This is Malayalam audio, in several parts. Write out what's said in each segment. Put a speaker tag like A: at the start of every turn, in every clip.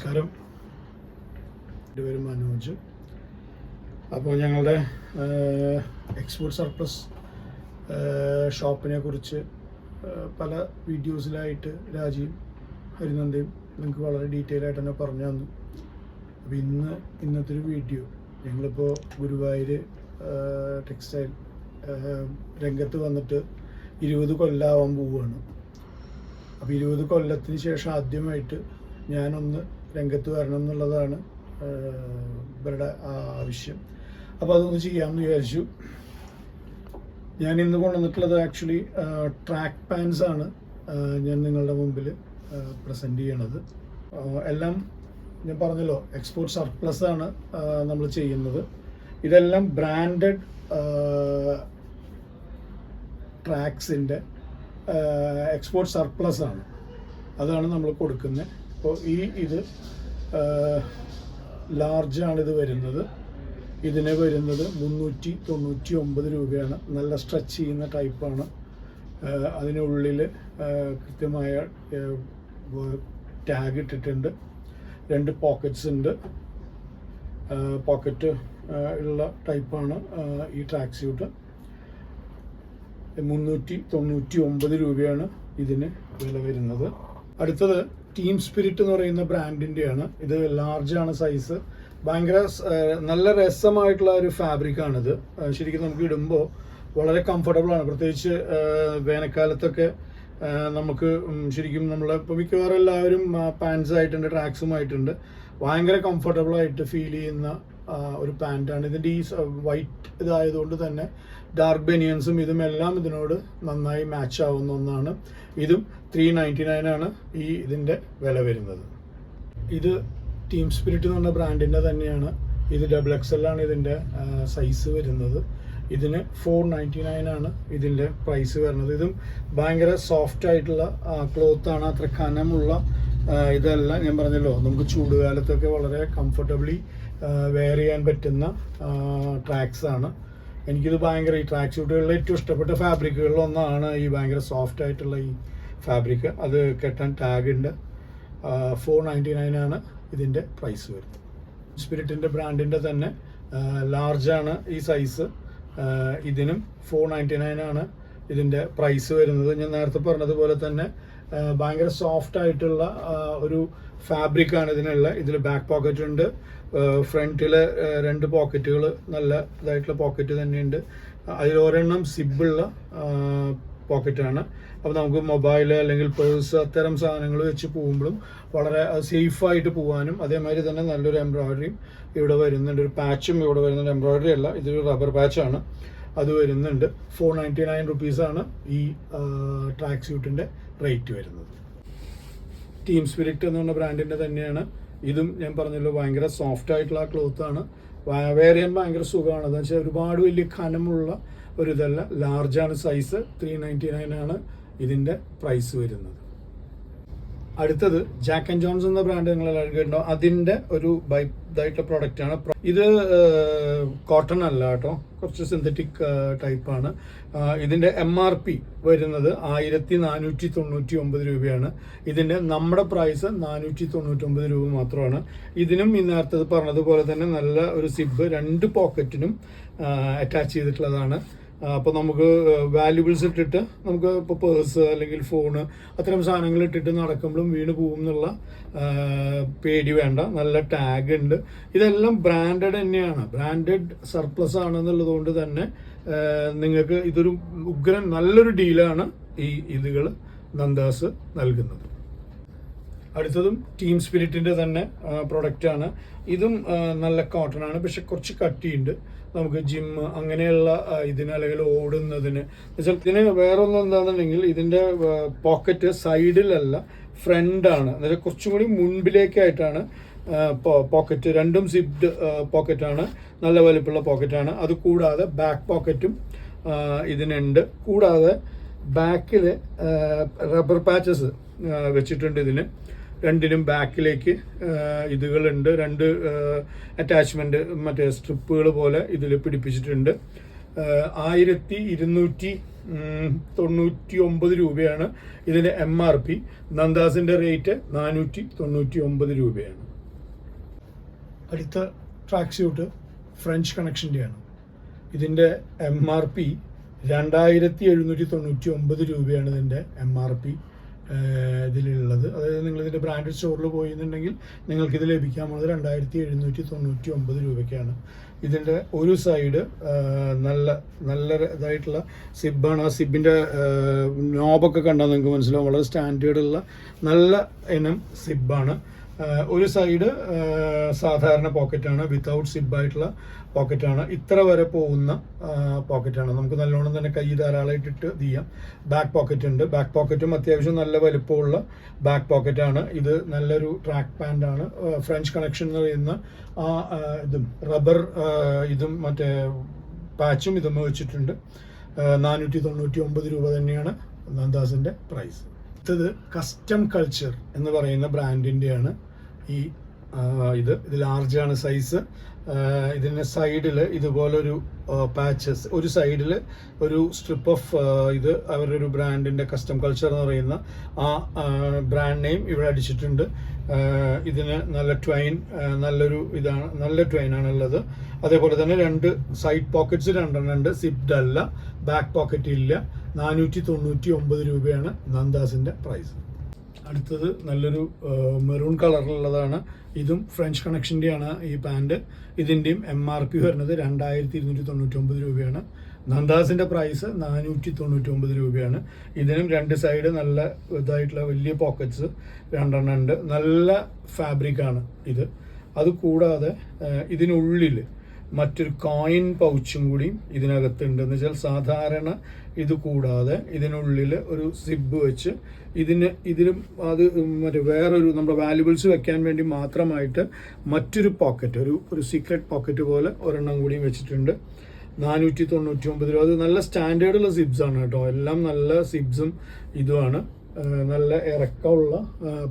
A: നമസ്കാരം, എൻ്റെ പേര് മനോജ്. അപ്പോൾ ഞങ്ങളുടെ എക്സ്പോർട്ട് സർപ്ലസ് ഷോപ്പിനെ കുറിച്ച് പല വീഡിയോസിലായിട്ട് രാജീവ് ഹരിനന്ദയും നിങ്ങൾക്ക് വളരെ ഡീറ്റെയിൽ ആയിട്ട് തന്നെ പറഞ്ഞു തന്നു. അപ്പോൾ ഇന്നത്തെ ഒരു വീഡിയോ ഞങ്ങളിപ്പോൾ ഗുരുവായൂർ ടെക്സ്റ്റൈൽ രംഗത്ത് വന്നിട്ട് 20 കൊല്ലമാവാൻ പോവുകയാണ്. അപ്പോൾ 20 കൊല്ലത്തിന് ശേഷം ആദ്യമായിട്ട് ഞാനൊന്ന് രംഗത്ത് വരണം എന്നുള്ളതാണ് ഇവരുടെ ആവശ്യം. അപ്പോൾ അതൊന്ന് ചെയ്യാമെന്ന് വിചാരിച്ചു. ഞാൻ ഇന്ന് കൊണ്ടുവന്നിട്ടുള്ളത് ആക്ച്വലി ട്രാക്ക് പാൻസ് ആണ് ഞാൻ നിങ്ങളുടെ മുമ്പിൽ പ്രസൻറ്റ് ചെയ്യണത്. എല്ലാം ഞാൻ പറഞ്ഞല്ലോ, എക്സ്പോർട്ട് സർപ്ലസ് ആണ് നമ്മൾ ചെയ്യുന്നത്. ഇതെല്ലാം ബ്രാൻഡഡ് ട്രാക്സിൻ്റെ എക്സ്പോർട്ട് സർപ്ലസ് ആണ്, അതാണ് നമ്മൾ കൊടുക്കുന്നത്. അപ്പോൾ ഇത് ലാർജാണ് ഇത് വരുന്നത്. ഇതിന് വരുന്നത് 399 രൂപയാണ്. നല്ല സ്ട്രെച്ച് ചെയ്യുന്ന ടൈപ്പാണ്. അതിനുള്ളിൽ കൃത്യമായ ടാഗ് ഇട്ടിട്ടുണ്ട്. 2 പോക്കറ്റ്സ് ഉണ്ട്. പോക്കറ്റ് ഉള്ള ടൈപ്പാണ് ഈ ട്രാക്ക് സ്യൂട്ട്. 399 രൂപയാണ് ഇതിന് വില വരുന്നത്. അടുത്തത് ടീം സ്പിരിറ്റ് എന്ന് പറയുന്ന ബ്രാൻഡിൻ്റെയാണ്. ഇത് ലാർജാണ് സൈസ്. ഭയങ്കര നല്ല രസമായിട്ടുള്ള ഒരു ഫാബ്രിക്കാണിത്. ശരിക്കും നമുക്ക് ഇടുമ്പോൾ വളരെ കംഫർട്ടബിൾ ആണ്. പ്രത്യേകിച്ച് വേനൽക്കാലത്തൊക്കെ നമുക്ക് ശരിക്കും ഇപ്പോൾ മിക്കവാറും എല്ലാവരും പാൻസ് ആയിട്ടുണ്ട്, ട്രാക്സുമായിട്ടുണ്ട്. ഭയങ്കര കംഫർട്ടബിൾ ആയിട്ട് ഫീൽ ചെയ്യുന്ന ഒരു പാൻറ്റാണ്. ഇതിൻ്റെ ഈ വൈറ്റ് ഇതായതുകൊണ്ട് തന്നെ ഡാർക്ക് ബനിയൻസും ഇതുമെല്ലാം ഇതിനോട് നന്നായി മാച്ച് ആവുന്ന ഒന്നാണ്. ഇതും 399 ആണ് ഇതിൻ്റെ വില വരുന്നത്. ഇത് ടീം സ്പിരിറ്റ് എന്ന് പറഞ്ഞ ബ്രാൻഡിൻ്റെ തന്നെയാണ്. ഇത് XXL ആണ് ഇതിൻ്റെ സൈസ് വരുന്നത്. ഇതിന് 499 ആണ് ഇതിൻ്റെ പ്രൈസ് വരുന്നത്. ഇതും ഭയങ്കര സോഫ്റ്റ് ആയിട്ടുള്ള ക്ലോത്താണ്. അത്ര കനമുള്ള ഇതല്ല. ഞാൻ പറഞ്ഞല്ലോ, നമുക്ക് ചൂടുകാലത്തൊക്കെ വളരെ കംഫർട്ടബിളി വെയർ ചെയ്യാൻ പറ്റുന്ന ട്രാക്സ് ആണ്. എനിക്കിത് ഭയങ്കര ഈ ട്രാക്ക് സ്യൂട്ടുകളിൽ ഏറ്റവും ഇഷ്ടപ്പെട്ട ഫാബ്രിക്കുകളിൽ ഒന്നാണ് ഈ ഭയങ്കര സോഫ്റ്റ് ആയിട്ടുള്ള ഈ ഫാബ്രിക്. അത് കെട്ടാൻ ടാഗ് ഉണ്ട്. 499 ആണ് ഇതിൻ്റെ പ്രൈസ് വരുന്നത്. സ്പിരിറ്റിൻ്റെ ബ്രാൻഡിൻ്റെ തന്നെ ലാർജാണ് ഈ സൈസ്. ഇതിനും 499 ആണ് ഇതിൻ്റെ പ്രൈസ് വരുന്നത്. ഞാൻ നേരത്തെ പറഞ്ഞതുപോലെ തന്നെ ഭയങ്കര സോഫ്റ്റ് ആയിട്ടുള്ള ഒരു ഫാബ്രിക്കാണ് ഇതിനുള്ള. ഇതിൽ ബാക്ക് പോക്കറ്റ് ഉണ്ട്. ഫ്രണ്ടിൽ 2 പോക്കറ്റുകൾ നല്ല ഇതായിട്ടുള്ള പോക്കറ്റ് തന്നെയുണ്ട്. അതിലൊരെണ്ണം സിബുള്ള പോക്കറ്റാണ്. അപ്പോൾ നമുക്ക് മൊബൈൽ അല്ലെങ്കിൽ പേഴ്സ് അത്തരം സാധനങ്ങൾ വെച്ച് പോകുമ്പോഴും വളരെ സേഫായിട്ട് പോകാനും, അതേമാതിരി തന്നെ നല്ലൊരു എംബ്രോയിഡറിയും ഇവിടെ വരുന്നുണ്ട്. ഒരു പാച്ചും ഇവിടെ വരുന്നുണ്ട്. എംബ്രോയിഡറി അല്ല, ഇതൊരു റബ്ബർ പാച്ചാണ്. അത് വരുന്നുണ്ട്. 499 റുപ്പീസാണ് ഈ ട്രാക്ക് സ്യൂട്ടിൻ്റെ റേറ്റ് വരുന്നത്. ടീം സ്പിരിറ്റ് എന്ന് പറഞ്ഞ ബ്രാൻഡിൻ്റെ തന്നെയാണ്. ഇതും ഞാൻ പറഞ്ഞല്ലോ, ഭയങ്കര സോഫ്റ്റ് ആയിട്ടുള്ള ക്ലോത്താണ്. വെയർ ചെയ്യാൻ ഭയങ്കര സുഖമാണ്. എന്ന് വെച്ചാൽ ഒരുപാട് വലിയ കനമുള്ള ഒരു ഇതല്ല. ലാർജാണ് സൈസ്. 399 ആണ് ഇതിൻ്റെ പ്രൈസ് വരുന്നത്. അടുത്തത് ജാക്ക് ആൻഡ് ജോൺസ് എന്ന ബ്രാൻഡ് നിങ്ങൾ എല്ലാവരും കേട്ടോ. അതിൻ്റെ ഒരു ഇതായിട്ടുള്ള പ്രൊഡക്റ്റാണ്. ഇത് കോട്ടൺ അല്ല കേട്ടോ, കുറച്ച് സിന്തറ്റിക് ടൈപ്പാണ്. ഇതിൻ്റെ MRP വരുന്നത് 1499 രൂപയാണ്. ഇതിൻ്റെ നമ്മുടെ പ്രൈസ് 499 രൂപ മാത്രമാണ്. ഇതിനും ഈ നേരത്തെ പറഞ്ഞതുപോലെ തന്നെ നല്ല ഒരു സിബ് 2 പോക്കറ്റിനും അറ്റാച്ച് ചെയ്തിട്ടുള്ളതാണ്. അപ്പോൾ നമുക്ക് വാല്യുബിൾസ് ഇട്ടിട്ട് നമുക്ക് ഇപ്പോൾ പേഴ്സ് അല്ലെങ്കിൽ ഫോണ് അത്തരം സാധനങ്ങൾ ഇട്ടിട്ട് നടക്കുമ്പോഴും വീണ് പോകും എന്നുള്ള പേടി വേണ്ട. നല്ല ടാഗ് ഉണ്ട്. ഇതെല്ലാം ബ്രാൻഡഡ് തന്നെയാണ്. ബ്രാൻഡഡ് സർപ്ലസ് ആണെന്നുള്ളത് കൊണ്ട് തന്നെ നിങ്ങൾക്ക് ഇതൊരു ഉഗ്രൻ നല്ലൊരു ഡീലാണ് ഈ ഇതുകൾ നന്ദാസ് നൽകുന്നത്. അടുത്തതും ടീം സ്പിരിറ്റിൻ്റെ തന്നെ പ്രൊഡക്റ്റാണ്. ഇതും നല്ല കോട്ടൺ ആണ്, പക്ഷെ കുറച്ച് കട്ടിയുണ്ട്. നമുക്ക് ജിം അങ്ങനെയുള്ള ഇതിന് അല്ലെങ്കിൽ ഓടുന്നതിന് വെച്ചാൽ ഇതിന് വേറെ ഒന്നും എന്താണെന്നുണ്ടെങ്കിൽ ഇതിൻ്റെ പോക്കറ്റ് സൈഡിലല്ല, ഫ്രണ്ടാണ്. അതായത് കുറച്ചും കൂടി മുൻപിലേക്കായിട്ടാണ് പോക്കറ്റ്. 2 സിബ്ഡ് പോക്കറ്റാണ്. നല്ല വലിപ്പമുള്ള പോക്കറ്റാണ്. അത് കൂടാതെ ബാക്ക് പോക്കറ്റും ഇതിനുണ്ട്. കൂടാതെ ബാക്കിൽ റബ്ബർ പാച്ചസ് വെച്ചിട്ടുണ്ട്. ഇതിന് 2നും ബാക്കിലേക്ക് ഇതുകളുണ്ട്. 2 അറ്റാച്ച്മെൻറ്റ് മറ്റേ സ്ട്രിപ്പുകൾ പോലെ ഇതിൽ പിടിപ്പിച്ചിട്ടുണ്ട്. 1299 രൂപയാണ് ഇതിൻ്റെ MRP. നന്ദാസിൻ്റെ റേറ്റ് 499 രൂപയാണ്. അടുത്ത ട്രാക്ക് സ്യൂട്ട് ഫ്രഞ്ച് കണക്ഷൻ്റെയാണ്. ഇതിൻ്റെ MRP 2799 രൂപയാണ് ഇതിൻ്റെ MRP ഇതിലുള്ളത്. അതായത് നിങ്ങളിതിൻ്റെ ബ്രാൻഡഡ് സ്റ്റോറിൽ പോയിരുന്നുണ്ടെങ്കിൽ നിങ്ങൾക്കിത് ലഭിക്കാൻ പോകുന്നത് 2799 രൂപയ്ക്കാണ്. ഇതിൻ്റെ ഒരു സൈഡ് നല്ല ഇതായിട്ടുള്ള സിബാണ്. ആ സിബിൻ്റെ നോബൊക്കെ കണ്ടാൽ നിങ്ങൾക്ക് മനസ്സിലാവും, വളരെ സ്റ്റാൻഡേർഡുള്ള നല്ല ഇനം സിബാണ്. ഒരു സൈഡ് സാധാരണ പോക്കറ്റാണ്, വിത്തൗട്ട് സിബായിട്ടുള്ള പോക്കറ്റാണ്. ഇത്ര വരെ പോകുന്ന പോക്കറ്റാണ്. നമുക്ക് നല്ലോണം തന്നെ കൈ ധാരാളമായിട്ടിട്ട് ചെയ്യാം. ബാക്ക് പോക്കറ്റ് ഉണ്ട്. ബാക്ക് പോക്കറ്റും അത്യാവശ്യം നല്ല വലുപ്പമുള്ള ബാക്ക് പോക്കറ്റാണ്. ഇത് നല്ലൊരു ട്രാക്ക് പാൻ്റാണ്. ഫ്രഞ്ച് കണക്ഷൻ എന്ന് പറയുന്ന ആ ഇതും റബ്ബർ ഇതും മറ്റേ പാച്ചും ഇതും വെച്ചിട്ടുണ്ട്. 499 രൂപ തന്നെയാണ് നന്ദാസിൻ്റെ പ്രൈസ്. അടുത്തത് കസ്റ്റം കൾച്ചർ എന്ന് പറയുന്ന ബ്രാൻഡിൻ്റെയാണ് ഈ ഇത് ലാർജാണ് സൈസ്. ഇതിൻ്റെ സൈഡിൽ ഇതുപോലൊരു പാച്ചസ്, ഒരു സൈഡിൽ ഒരു സ്ട്രിപ്പ് ഓഫ് ഇത് അവരുടെ ഒരു ബ്രാൻഡിൻ്റെ കസ്റ്റം കൾച്ചർ എന്ന് പറയുന്ന ആ ബ്രാൻഡ് നെയിം ഇവിടെ അടിച്ചിട്ടുണ്ട്. ഇതിന് നല്ല ട്വൈൻ, നല്ലൊരു ഇതാണ്, നല്ല ട്വൈനാണ് ഉള്ളത്. അതേപോലെ തന്നെ 2 സൈഡ് പോക്കറ്റ്സ് 2 ഉണ്ട്. സിപ്ഡ് അല്ല, ബാക്ക് പോക്കറ്റ് ഇല്ല. 499 രൂപയാണ് നന്ദാസിൻ്റെ പ്രൈസ്. അടുത്തത് നല്ലൊരു മെറൂൺ കളറിലുള്ളതാണ്. ഇതും ഫ്രഞ്ച് കണക്ഷൻ്റെയാണ് ഈ പാൻറ്. ഇതിൻ്റെയും MRP വരുന്നത് 2299 രൂപയാണ്. നന്ദാസിൻ്റെ പ്രൈസ് 499 രൂപയാണ്. ഇതിനും 2 സൈഡ് നല്ല ഇതായിട്ടുള്ള വലിയ പോക്കറ്റ്സ് 2 ഉണ്ട്. നല്ല ഫാബ്രിക്കാണ് ഇത്. അതുകൂടാതെ ഇതിനുള്ളിൽ മറ്റൊരു കോയിൻ പൗച്ചും കൂടി ഇതിനകത്തുണ്ട്. എന്ന് വെച്ചാൽ സാധാരണ ഇത് കൂടാതെ ഇതിനുള്ളിൽ ഒരു സിബ് വെച്ച് ഇതിലും അത് മറ്റേ വേറൊരു നമ്മുടെ വാല്യുബിൾസ് വെക്കാൻ വേണ്ടി മാത്രമായിട്ട് മറ്റൊരു പോക്കറ്റ്, ഒരു സീക്രട്ട് പോക്കറ്റ് പോലെ ഒരെണ്ണം കൂടി വെച്ചിട്ടുണ്ട്. 499 രൂപ. അത് നല്ല സ്റ്റാൻഡേർഡുള്ള സിബ്സാണ് കേട്ടോ. എല്ലാം നല്ല സിബ്സും ഇതുമാണ്. നല്ല ഇറക്കമുള്ള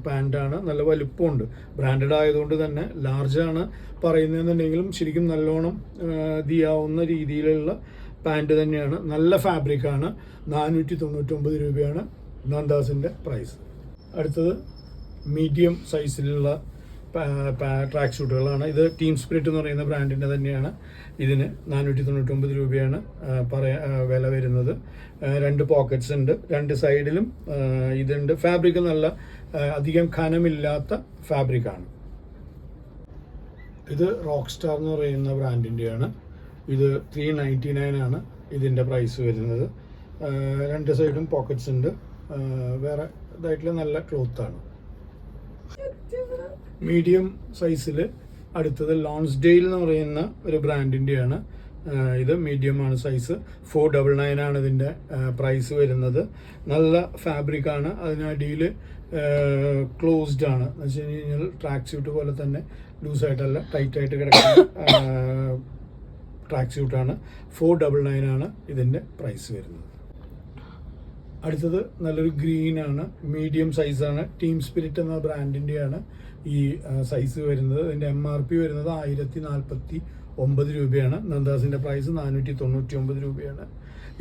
A: പാൻറ്റാണ്. നല്ല വലുപ്പമുണ്ട്. ബ്രാൻഡഡ് ആയതുകൊണ്ട് തന്നെ ലാർജാണ് പറയുന്നതെന്നുണ്ടെങ്കിലും ശരിക്കും നല്ലോണം ചെയ്യാവുന്ന രീതിയിലുള്ള പാൻറ്റ് തന്നെയാണ്. നല്ല ഫാബ്രിക്കാണ്. 499 രൂപയാണ് നന്ദാസിൻ്റെ പ്രൈസ്. അടുത്തത് മീഡിയം സൈസിലുള്ള ട്രാക്ക് സ്യൂട്ടുകളാണ്. ഇത് ടീം സ്പിരിറ്റ് എന്ന് പറയുന്ന ബ്രാൻഡിൻ്റെ തന്നെയാണ്. ഇതിന് 499 രൂപയാണ് വില വരുന്നത്. 2 പോക്കറ്റ്സ് ഉണ്ട്. 2 സൈഡിലും ഇതുണ്ട്. ഫാബ്രിക് നല്ല അധികം ഖനമില്ലാത്ത ഫാബ്രിക്കാണ്. ഇത് റോക്ക് സ്റ്റാർ എന്ന് പറയുന്ന ബ്രാൻഡിൻ്റെയാണ്. ഇത് 399 ആണ് ഇതിൻ്റെ പ്രൈസ് വരുന്നത്. 2 സൈഡും പോക്കറ്റ്സ് ഉണ്ട്. വേറെ ഇതായിട്ടുള്ള നല്ല ക്ലോത്താണ്. മീഡിയം സൈസിൽ അടുത്തത് ലോൺസ്ഡെയിൽ എന്ന് പറയുന്ന ഒരു ബ്രാൻഡിൻ്റെയാണ്. ഇത് മീഡിയമാണ് സൈസ്. 499 ആണ് ഇതിൻ്റെ പ്രൈസ് വരുന്നത്. നല്ല ഫാബ്രിക്കാണ്. അതിനടിയിൽ ക്ലോസ്ഡ് ആണ്. എന്ന് വെച്ച് കഴിഞ്ഞാൽ ട്രാക്ക് സ്യൂട്ട് പോലെ തന്നെ ലൂസായിട്ടല്ല, ടൈറ്റായിട്ട് കിടക്കുന്ന ട്രാക്ക് സ്യൂട്ടാണ്. 499 ആണ് ഇതിൻ്റെ പ്രൈസ് വരുന്നത്. അടുത്തത് നല്ലൊരു ഗ്രീനാണ്. മീഡിയം സൈസാണ്. ടീം സ്പിരിറ്റ് എന്ന ബ്രാൻഡിൻ്റെയാണ് ഈ സൈസ് വരുന്നത്. ഇതിൻ്റെ MRP വരുന്നത് 1049 രൂപയാണ്. നന്ദാസിൻ്റെ പ്രൈസ് 499 രൂപയാണ്.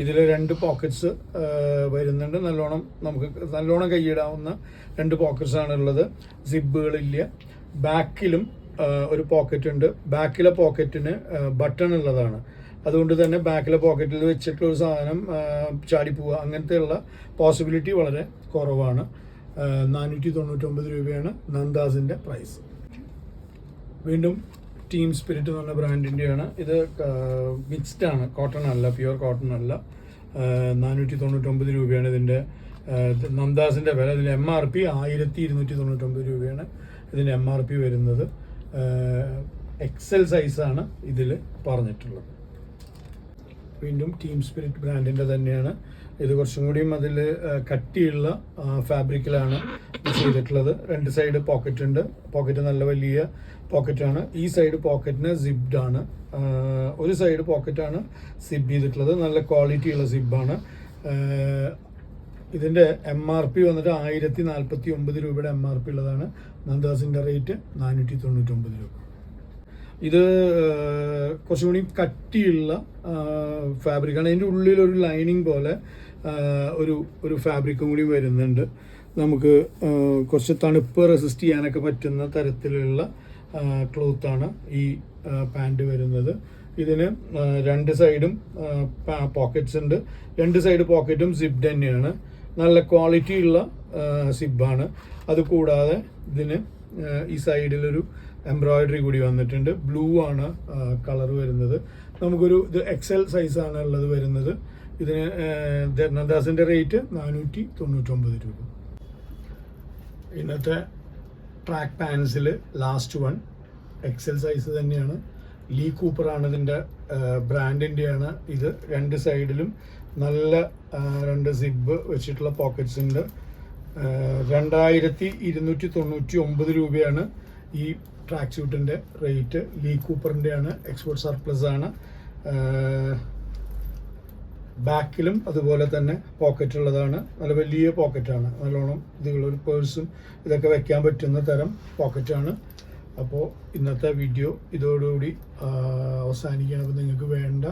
A: ഇതിൽ 2 പോക്കറ്റ്സ് വരുന്നുണ്ട്. നല്ലോണം കൈയിടാവുന്ന 2 പോക്കറ്റ്സാണ് ഉള്ളത്. സിബുകളില്ല. ബാക്കിലും ഒരു പോക്കറ്റ് ഉണ്ട്. ബാക്കിലെ പോക്കറ്റിന് ബട്ടൺ ഉള്ളതാണ്. അതുകൊണ്ട് തന്നെ ബാക്കിലെ പോക്കറ്റിൽ വെച്ചിട്ടുള്ള ഒരു സാധനം ചാടിപ്പോവുക അങ്ങനത്തെയുള്ള പോസിബിലിറ്റി വളരെ കുറവാണ്. 499 രൂപയാണ് നന്ദാസിൻ്റെ പ്രൈസ്. വീണ്ടും ടീം സ്പിരിറ്റ് എന്ന് പറഞ്ഞ ബ്രാൻഡിൻ്റെയാണ്. ഇത് മിക്സ്ഡ് ആണ്, കോട്ടൺ അല്ല, പ്യുവർ കോട്ടൺ അല്ല. 499 രൂപയാണ് ഇതിൻ്റെ നന്ദാസിൻ്റെ വില. ഇതിൻ്റെ MRP 1299 രൂപയാണ് ഇതിൻ്റെ MRP വരുന്നത്. XL സൈസാണ് ഇതിൽ പറഞ്ഞിട്ടുള്ളത്. വീണ്ടും ടീം സ്പിരിറ്റ് ബ്രാൻഡിൻ്റെ തന്നെയാണ്. ഇത് കുറച്ചും കൂടിയും അതിൽ കട്ടിയുള്ള ഫാബ്രിക്കിലാണ് ചെയ്തിട്ടുള്ളത്. 2 സൈഡ് പോക്കറ്റ് ഉണ്ട്. പോക്കറ്റ് നല്ല വലിയ പോക്കറ്റാണ്. ഈ സൈഡ് പോക്കറ്റിന് സിബ്ഡ് ആണ്. ഒരു സൈഡ് പോക്കറ്റാണ് സിബ് ചെയ്തിട്ടുള്ളത്. നല്ല ക്വാളിറ്റിയുള്ള സിബാണ്. ഇതിൻ്റെ MRP വന്നിട്ട് 1049 രൂപയുടെ MRP ഉള്ളതാണ്. നന്ദാസിൻ്റെ റേറ്റ് 499 രൂപ. ഇത് കുറച്ചും കൂടി കട്ടിയുള്ള ഫാബ്രിക്കാണ്. അതിൻ്റെ ഉള്ളിലൊരു ലൈനിങ് പോലെ ഒരു ഫാബ്രിക്കും കൂടി വരുന്നുണ്ട്. നമുക്ക് കുറച്ച് തണുപ്പ് റെസിസ്റ്റ് ചെയ്യാനൊക്കെ പറ്റുന്ന തരത്തിലുള്ള ക്ലോത്താണ് ഈ പാൻറ് വരുന്നത്. ഇതിന് രണ്ട് സൈഡും പോക്കറ്റ്സ് ഉണ്ട്. രണ്ട് സൈഡ് പോക്കറ്റും സിബ് തന്നെയാണ്. നല്ല ക്വാളിറ്റി ഉള്ള സിബാണ്. അതുകൂടാതെ ഇതിന് ഈ സൈഡിലൊരു എംബ്രോയിഡറി കൂടി വന്നിട്ടുണ്ട്. ബ്ലൂ ആണ് കളർ വരുന്നത്. നമുക്കൊരു ഇത് XL സൈസാണ് ഉള്ളത് വരുന്നത്. ഇതിന് നന്ദാസിൻ്റെ റേറ്റ് 499 രൂപ. ഇന്നത്തെ ട്രാക്ക് പാൻസിൽ ലാസ്റ്റ് വൺ XL സൈസ് തന്നെയാണ്. ലീ കൂപ്പറാണ് ഇതിൻ്റെ ബ്രാൻഡിൻ്റെയാണ് ഇത്. രണ്ട് സൈഡിലും നല്ല രണ്ട് സിബ് വെച്ചിട്ടുള്ള പോക്കറ്റ്സ് ഉണ്ട്. 2299 രൂപയാണ് ഈ ട്രാക്ക് സ്യൂട്ടിൻ്റെ റേറ്റ്. ലീ കൂപ്പറിൻ്റെയാണ്, എക്സ്പോർട്ട് സർപ്ലസ് ആണ്. ബാക്കിലും അതുപോലെ തന്നെ പോക്കറ്റ് ഉള്ളതാണ്. നല്ല വലിയ പോക്കറ്റാണ്. നല്ലോണം ഇതുള്ളൊരു പേഴ്സും ഇതൊക്കെ വെക്കാൻ പറ്റുന്ന തരം പോക്കറ്റാണ്. അപ്പോൾ ഇന്നത്തെ വീഡിയോ ഇതോടുകൂടി അവസാനിക്കുകയാണ്. അപ്പോൾ നിങ്ങൾക്ക് വേണ്ട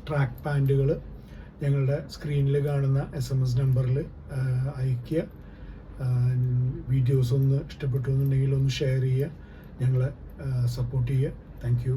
A: ട്രാക്ക് പാൻറ്റുകൾ ഞങ്ങളുടെ സ്ക്രീനിൽ കാണുന്ന SMS നമ്പറിൽ അയയ്ക്കുക. വീഡിയോസ് ഒന്ന് ഇഷ്ടപ്പെട്ടു എന്നുണ്ടെങ്കിൽ ഒന്ന് ഷെയർ ചെയ്യുക, ഞങ്ങളെ സപ്പോർട്ട് ചെയ്യുക. Thank you.